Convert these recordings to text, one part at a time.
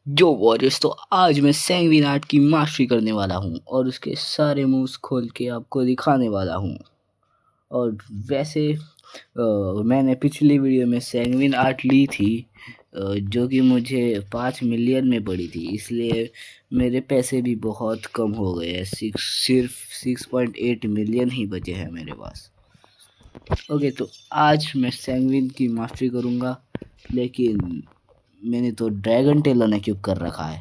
जो वॉरियर्स, तो आज मैं सैंगविन आर्ट की मास्टरी करने वाला हूँ और उसके सारे मूव्स खोल के आपको दिखाने वाला हूँ। और वैसे मैंने पिछली वीडियो में सैंगविन आर्ट ली थी, जो कि मुझे 5 मिलियन में पड़ी थी, इसलिए मेरे पैसे भी बहुत कम हो गए हैं। सिर्फ 6.8 मिलियन ही बचे हैं मेरे पास। ओके, तो आज मैं सैंगविन की मास्टरी करूँगा, लेकिन मैंने तो ड्रैगन टेलन एक्विप कर रखा है।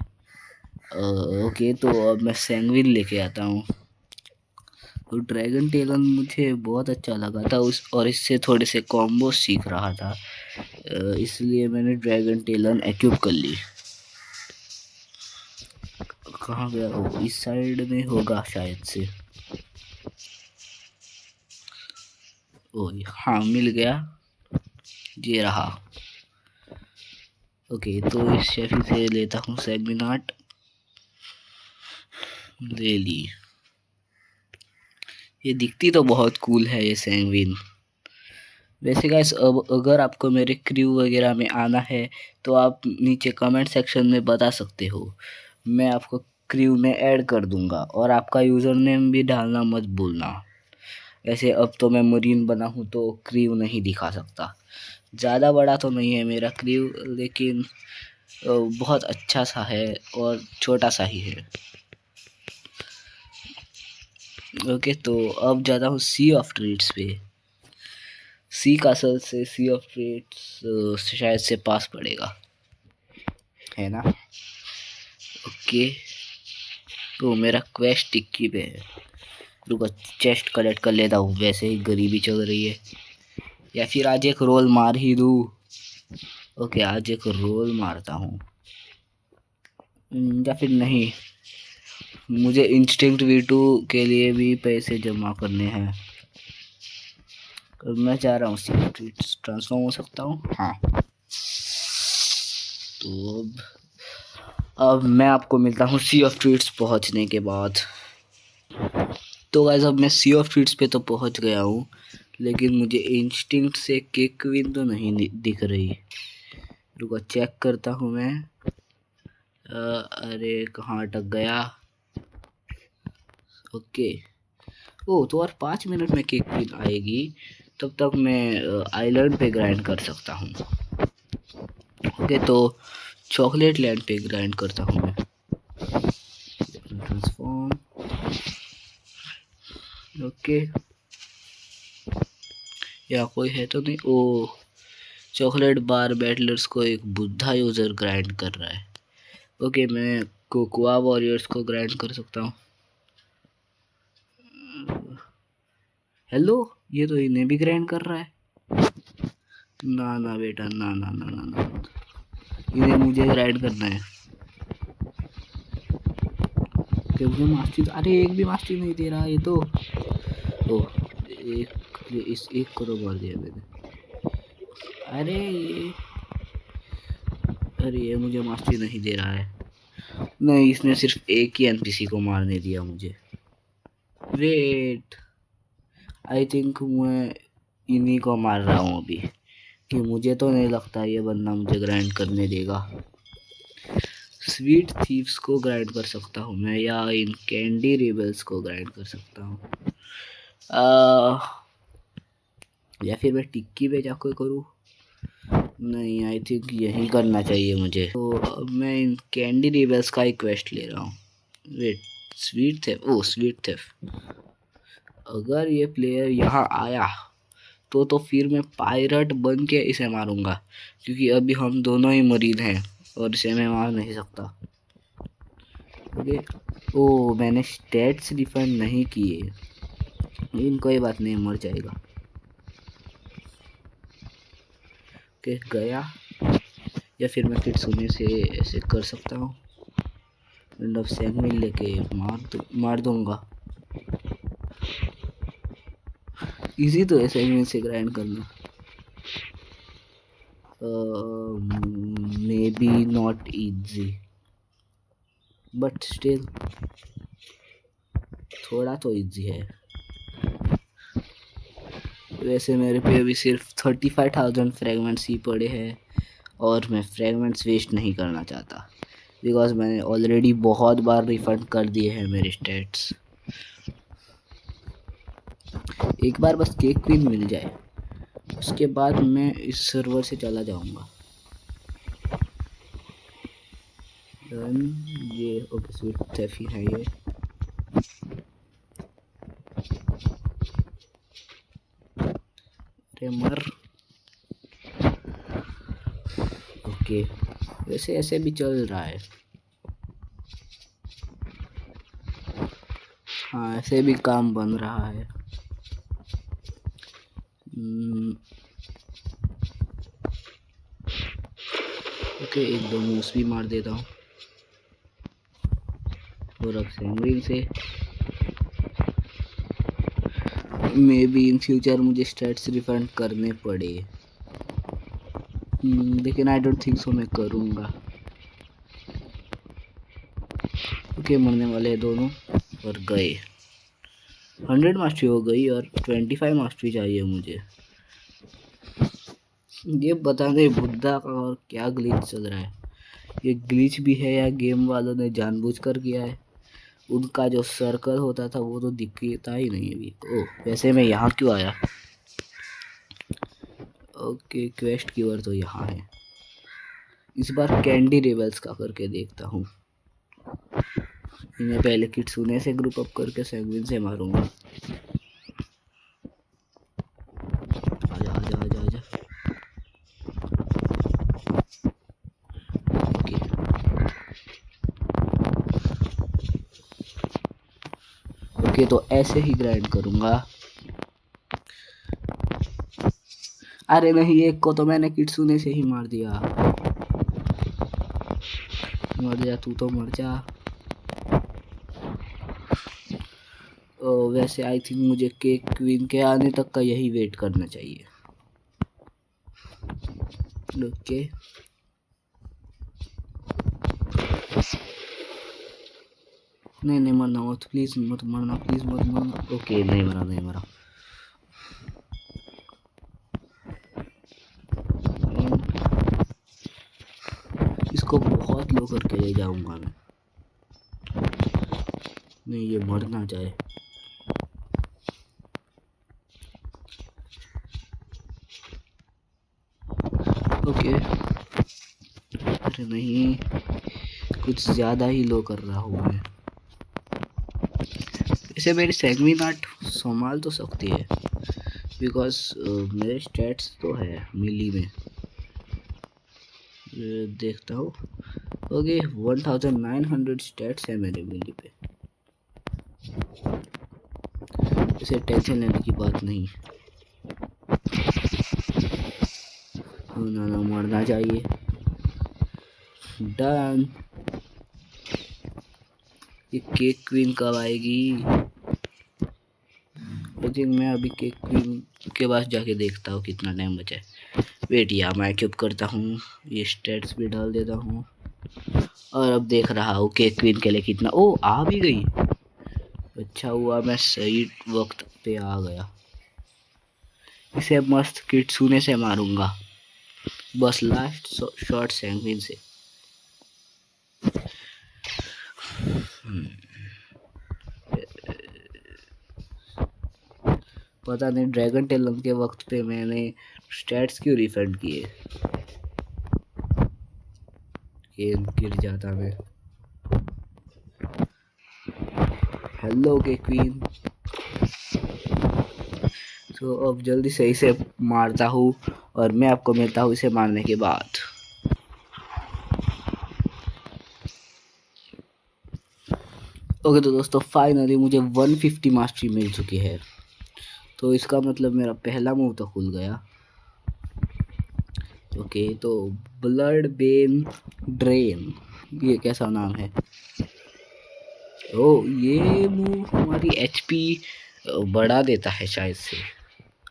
ओके, तो अब मैं सैंगविन लेके आता हूँ। तो ड्रैगन टेलन मुझे बहुत अच्छा लगा था और इससे थोड़े से कॉम्बो सीख रहा था, इसलिए मैंने ड्रैगन टेलन एक्विप कर ली। कहाँ गया वो? इस साइड में होगा शायद से। ओ हाँ, मिल गया, ये रहा। ओके, तो इस शेफी से लेता हूँ सैंगविन आर्ट। ले ली। ये दिखती तो बहुत कूल है ये सैंगविन। वैसे गाइस, अब अगर आपको मेरे क्रू वगैरह में आना है तो आप नीचे कमेंट सेक्शन में बता सकते हो, मैं आपको क्रू में ऐड कर दूंगा। और आपका यूज़र नेम भी डालना मत भूलना। वैसे अब तो मैं मरीन बना हूँ तो क्रू नहीं दिखा सकता। ज़्यादा बड़ा तो नहीं है मेरा क्रू, लेकिन बहुत अच्छा सा है और छोटा सा ही है। ओके, तो अब जाता हूँ सी ऑफ ट्रीट्स पे। सी कासल से सी ऑफ ट्रीट्स शायद से पास पड़ेगा, है ना? ओके, तो मेरा क्वेस्ट टिक्की पे है। रुको, चेस्ट कलेक्ट कर लेता हूँ, वैसे ही गरीबी चल रही है। या फिर आज एक रोल मार ही दूँ। ओके, आज एक रोल मारता हूँ। या फिर नहीं, मुझे इंस्टिंक्ट V2 के लिए भी पैसे जमा करने हैं। मैं चाह रहा हूँ ट्रांसफॉर्म हो सकता हूँ। हाँ, तो अब मैं आपको मिलता हूँ सी ऑफ ट्रीट्स पहुँचने के बाद। तो गाइस, अब मैं सी ऑफ ट्रीट्स पे तो पहुँच गया हूँ, लेकिन मुझे इंस्टिंक्ट से किक विन तो नहीं दिख रही। रुको, चेक करता हूँ मैं। अरे कहाँ अटक गया? ओके, ओ तो और 5 मिनट में किक विन आएगी, तब तक मैं आइलैंड पे ग्राइंड कर सकता हूँ। ओके, तो चॉकलेट लैंड पे ग्राइंड करता हूँ मैं। ट्रांसफॉर्म। ओके, या कोई है तो नहीं? ओ, चॉकलेट बार बैटलर्स को एक बुद्धा यूजर ग्राइंड कर रहा है। ओके, मैं कोकोआ वॉरियर्स को ग्राइंड कर सकता हूँ। हेलो, ये तो इन्हें भी ग्राइंड कर रहा है। ना ना बेटा, ना ना ना ना ना, इन्हें मुझे ग्राइंड करना है। मुझे मास्टरी, अरे एक भी मास्टरी नहीं दे रहा ये तो। ओ, इस एक को तो मार दिया मैंने। अरे ये मुझे मास्टरी नहीं दे रहा है। नहीं, इसने सिर्फ एक ही एनपीसी को मारने दिया मुझे। वेट, आई थिंक मैं इन्हीं को मार रहा हूँ अभी, कि मुझे तो नहीं लगता ये बंदा मुझे ग्राइंड करने देगा। स्वीट थीव्स को ग्राइंड कर सकता हूँ मैं, या इन कैंडी रिबल्स को ग्राइंड कर सकता हूँ, या फिर मैं टिक्की पे जाकर करूँ। नहीं, आई थिंक यही करना चाहिए मुझे। तो अब मैं इन कैंडी रिबल्स का ही क्वेस्ट ले रहा हूँ। वेट, स्वीट थेफ, ओ स्वीट थेफ। अगर ये प्लेयर यहाँ आया तो फिर मैं पायरट बन के इसे मारूंगा, क्योंकि अभी हम दोनों ही मरीज हैं और इसे मैं मार नहीं सकता। ओके, ओ मैंने स्टेट्स डिफेंड नहीं किए, लेकिन कोई बात नहीं, मर जाएगा। ओके, गया। या फिर मैं फिर सुने से ऐसे कर सकता हूँ, अब सैंडविच लेके मार दूंगा। इजी तो है सैंडविच से ग्राइंड करना। May be not easy, but still थोड़ा तो इजी है। वैसे मेरे पे अभी सिर्फ 35,000 फ्रेगमेंट्स ही पड़े हैं, और मैं फ्रेगमेंट्स वेस्ट नहीं करना चाहता। बिकॉज मैंने ऑलरेडी बहुत बार रिफंड कर दिए हैं मेरे स्टेट्स। एक बार बस केक क्वीन मिल जाए, उसके बाद मैं इस सर्वर से चला जाऊंगा। ये ओके स्वीट टैफी है ये। अरे मर। ओके वैसे ऐसे भी चल रहा है। हाँ ऐसे भी काम बन रहा है। ओके एक दो मूस भी मार देता हूँ और अब सैंगविन से मे बी इन फ्यूचर मुझे स्टेट्स रिफंड करने पड़े। लेकिन आई डोंट थिंक सो मैं करूँगा। ओके मरने वाले हैं दोनों और गए। 100 मास्टरी हो गई और 25 मास्टरी चाहिए मुझे। ये बता दे बुद्धा का और क्या ग्लिच चल रहा है। ये ग्लिच भी है या गेम वालों ने जानबूझकर किया है। उनका जो सर्कल होता था वो तो दिखता ही नहीं अभी। ओह वैसे मैं यहाँ क्यों आया। ओके क्वेस्ट कीवर्ड तो यहाँ है। इस बार कैंडी रेबल्स का करके देखता हूँ। इन्हें पहले किट्सूने से ग्रुप अप करके सैंगविन से मारूंगा। आजा आजा आजा आजा। ओके तो ऐसे ही ग्राइंड करूंगा। अरे नहीं एक को तो मैंने किट्सूने से ही मार दिया। मर जा तू तो मर जा। वैसे आई थिंक मुझे केक क्वीन के आने तक का यही वेट करना चाहिए। ओके नहीं नहीं मरना मत प्लीज मत मरना प्लीज मत मरना। ओके नहीं मरा नहीं मरा। इसको बहुत लो करके ले जाऊंगा मैं। नहीं ये मरना चाहे। ओके अरे नहीं कुछ ज़्यादा ही लो कर रहा हूँ मैं। इसे मेरी सैंगविन आर्ट संभाल तो सकती है बिकॉज मेरे स्टैट्स तो है मिली में। देखता हूँ। ओके 1900 स्टैट्स है मेरे मिली पे। इसे टेंशन लेने की बात नहीं। ना मरना चाहिए। डन। ये केक क्वीन कब आएगी। आई थिंक मैं अभी केक क्वीन के पास जाके देखता हूँ कितना टाइम बचा है। वेट या मैं क्यूब करता हूँ ये स्टेट्स भी डाल देता हूँ और अब देख रहा हूँ केक क्वीन के लिए कितना। ओ आ भी गई। अच्छा हुआ मैं सही वक्त पे आ गया। इसे मस्त किट्सूने से मारूंगा बस लास्ट शॉट सैंगविन से। पता नहीं ड्रैगन टेलन के वक्त पे मैंने स्टैट्स क्यों रिफंड किए। गेम गिर जाता मैं। हेलो के क्वीन। तो अब जल्दी से इसे मारता हूँ और मैं आपको मिलता हूँ इसे मारने के बाद। ओके तो दोस्तों फाइनली मुझे 150 मास्टरी मिल चुकी है। तो इसका मतलब मेरा पहला मूव तो खुल गया। ओके तो ब्लड बेन ड्रेन ये कैसा नाम है। ओ ये मूव हमारी एचपी बढ़ा देता है शायद से।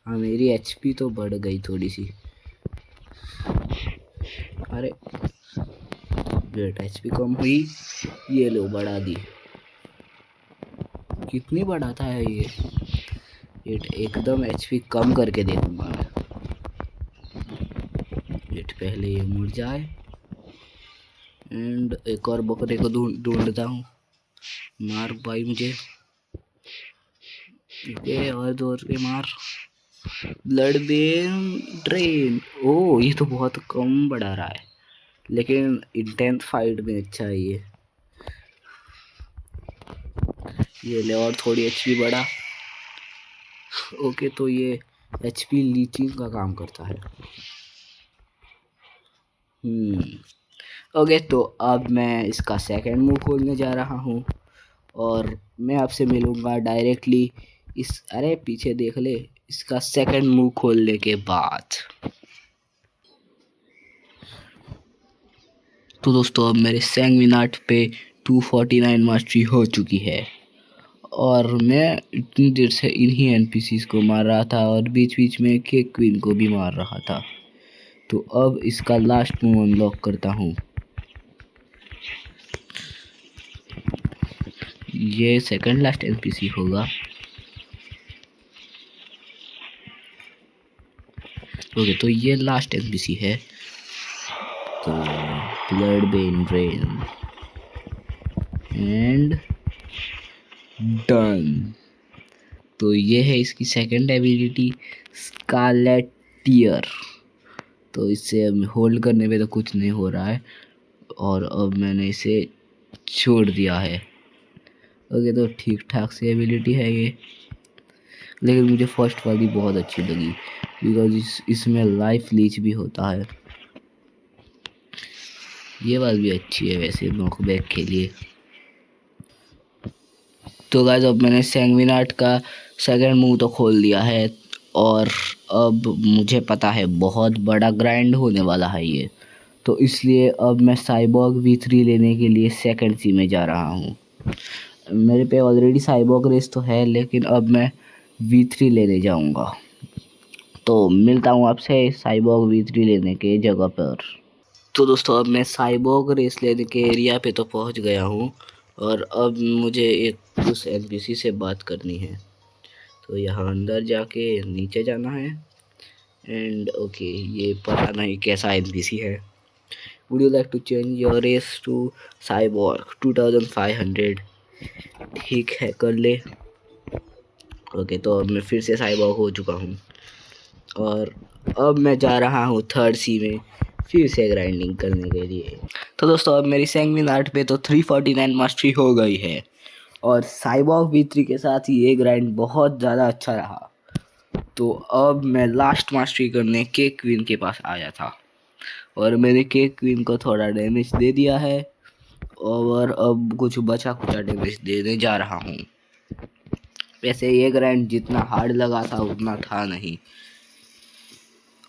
हाँ मेरी एचपी तो बढ़ गई थोड़ी सी। अरे वेट एचपी कम हुई। ये लो बढ़ा दी। कितनी बढ़ाता है ये एकदम एचपी कम करके देखूंगा मैं। वेट पहले ये मुड़ जाए एंड एक और बकरे को ढूंढता हूँ। मार भाई मुझे, ये और जोर के मार। Blood bane drain. ओ ये तो बहुत कम बढ़ा रहा है, लेकिन इंटेंस फाइट में अच्छा है ये ले और थोड़ी एचपी बढ़ा। ओके, तो ये एचपी लीचिंग का काम करता है। ओके, तो अब मैं इसका सेकंड मूव खोलने जा रहा हूँ और मैं आपसे मिलूँगा डायरेक्टली इस, अरे पीछे देख ले, इसका सेकंड मूव खोलने के बाद। तो दोस्तों अब मेरे सैंग्विनाट पे 249 मास्टरी हो चुकी है और मैं इतनी देर से इन्हीं एनपीसीज को मार रहा था और बीच बीच में केक क्वीन को भी मार रहा था। तो अब इसका लास्ट मूव अनलॉक करता हूँ। ये सेकंड लास्ट एनपीसी होगा। ओके, तो ये लास्ट एनपीसी है। तो blood bane drain and done. तो ये है इसकी सेकंड एबिलिटी, स्कारलेट टीयर। तो इससे अब होल्ड करने पे तो कुछ नहीं हो रहा है और अब मैंने इसे छोड़ दिया है। ओके, तो ठीक ठाक सी एबिलिटी है ये, लेकिन मुझे फर्स्ट वाली बहुत अच्छी लगी बिकॉज इसमें लाइफ लीच भी होता है। ये बात भी अच्छी है वैसे नॉकबैक के लिए। तो गाइस अब मैंने सैंग्विनाट का सेकंड मूव तो खोल दिया है और अब मुझे पता है बहुत बड़ा ग्राइंड होने वाला है ये, तो इसलिए अब मैं साइबॉग V3 लेने के लिए सेकंड सी में जा रहा हूँ। मेरे पे ऑलरेडी साइबॉग रेस तो है, लेकिन अब मैं V3 लेने जाऊँगा। तो मिलता हूँ आपसे साइबॉग V3 लेने के जगह पर। तो दोस्तों अब मैं साइबॉग रेस लेने के एरिया पे तो पहुँच गया हूँ और अब मुझे एक उस एनपीसी से बात करनी है। तो यहाँ अंदर जाके नीचे जाना है एंड ओके, ये पता नहीं कैसा एनपीसी है। Would you like to change your race to cyborg 2500? ठीक है, कर ले। ओके, तो अब मैं फिर से साइबॉग हो चुका हूँ और अब मैं जा रहा हूँ थर्ड सी में फिर से ग्राइंडिंग करने के लिए। तो दोस्तों अब मेरी सैंग्विनाट पे तो 349 मास्टरी हो गई है और साइबॉग V3 के साथ ये ग्राइंड बहुत ज़्यादा अच्छा रहा। तो अब मैं लास्ट मास्टरी करने केक क्वीन के पास आया था और मैंने केक क्वीन को थोड़ा डैमेज दे दिया है और अब कुछ बचा कुचा डैमेज देने जा रहा हूँ। वैसे ये ग्राइंड जितना हार्ड लगा था उतना था नहीं।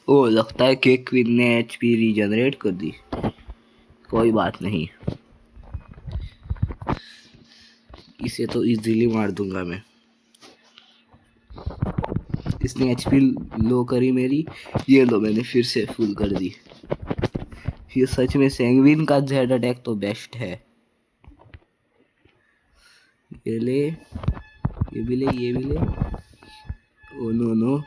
ओ, लगता है केक क्वीन ने एचपी रीजनरेट कर दी। कोई बात नहीं, इसे तो इजीली मार दूंगा मैं। इसने एचपी लो करी मेरी, ये लो मैंने फिर से फुल कर दी। ये सच में सैंग्विन का जेड अटैक तो बेस्ट है। ये ले, ये भी ले, ये भी ले। ओ नो नो,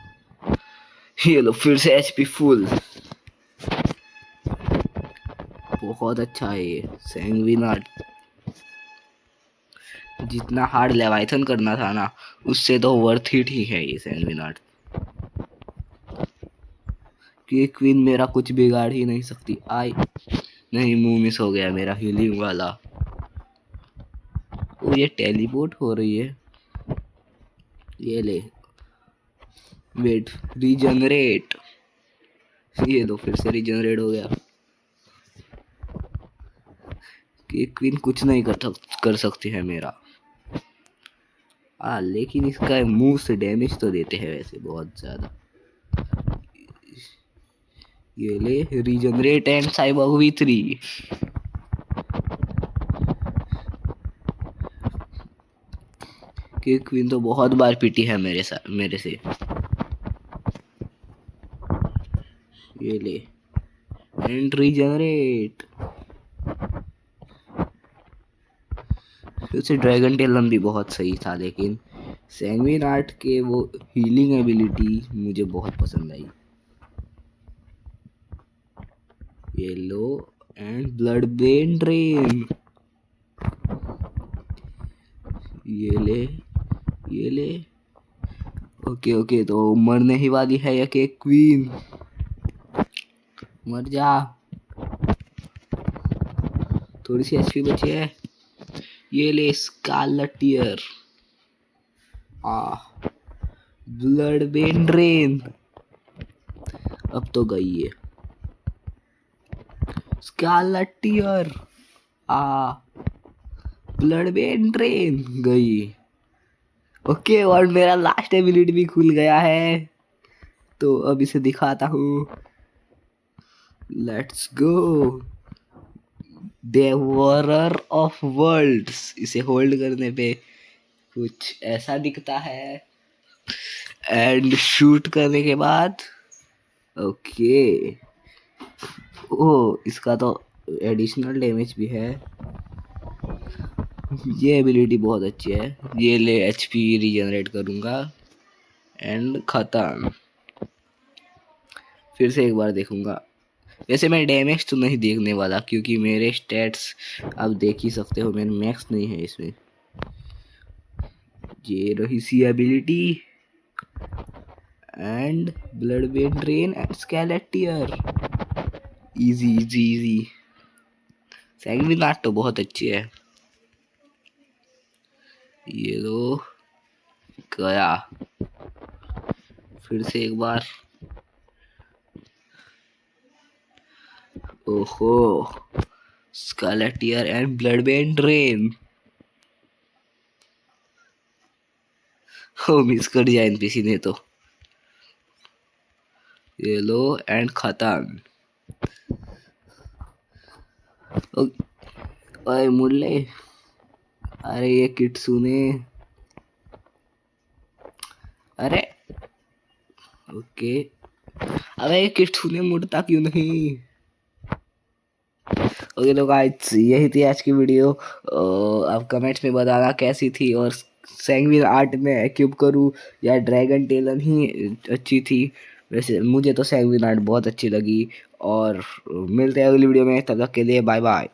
ये लो फिर से एचपी फुल। बहुत अच्छा है ये सैंग्विनाट। जितना हार्ड लेवाइथन करना था ना, उससे तो वर्थ इट ही है ये सैंग्विनाट। कि क्वीन मेरा कुछ बिगाड़ ही नहीं सकती। आई नहीं, मुंह मिस हो गया मेरा हीलिंग वाला। ओ, ये टेलीपोर्ट हो रही है। ये ले, वेट, रीजनरेट। ये दो फिर से रीजनरेट हो गया। कि क्वीन कुछ नहीं कर सकती है मेरा। लेकिन इसका मुंह से डैमेज तो देते हैं वैसे बहुत ज्यादा। ये ले, रीजनरेट एंड साइबॉग V3। कि क्वीन तो बहुत बार पीटी है मेरे से। ये ले, एंड रीजनरेट। उसे ड्रैगन टेल भी बहुत सही था, लेकिन सैंग्विनाट के वो हीलिंग एबिलिटी मुझे बहुत पसंद आई। ये लो, एंड ब्लड बेन ड्रेन। ये ले। ओके ओके, तो मरने ही वाली है ये केक क्वीन। मर जा, थोड़ी सी एचपी बची है। ये ले scarlet tear. Blood bane drain. अब तो गई है scarlet tear. Blood bane drain गई। ओके, और मेरा लास्ट एबिलिटी भी खुल गया है, तो अब इसे दिखाता हूँ। Let's go, devourer of worlds. इसे होल्ड करने पे कुछ ऐसा दिखता है, एंड शूट करने के बाद ओके। ओ, इसका तो एडिशनल डैमेज भी है। ये एबिलिटी बहुत अच्छी है। ये ले एचपी रीजनरेट करूंगा एंड खत्म। फिर से एक बार देखूंगा। वैसे मैं डैमेज तो नहीं देखने वाला, क्योंकि मेरे स्टैट्स आप देख ही सकते हो, मेरे मैक्स नहीं है इसमें। ये रही सी ability, and blood vein drain and skeleton tear. Easy easy easy. Sanguinate तो बहुत अच्छी है। ये लो, गया। फिर से एक बार। ओहो, skeleton tear and blood vein drain. हो, मिस कर दिया एनपीसी ने तो। ये लो एंड खत्म। ओए मुरले, अरे ये किट्सूने, अरे ओके। अबे ये किट्सूने मुड़ता क्यों नहीं? ओके तो गाइस, यही थी आज की वीडियो। आप कमेंट्स में बताना कैसी थी, और सैंग्विन आर्ट में एक्यूब करूँ या ड्रैगन टेलन ही अच्छी थी। वैसे मुझे तो सैंग्विन आर्ट बहुत अच्छी लगी। और मिलते हैं अगली वीडियो में, तब तक के लिए बाय बाय।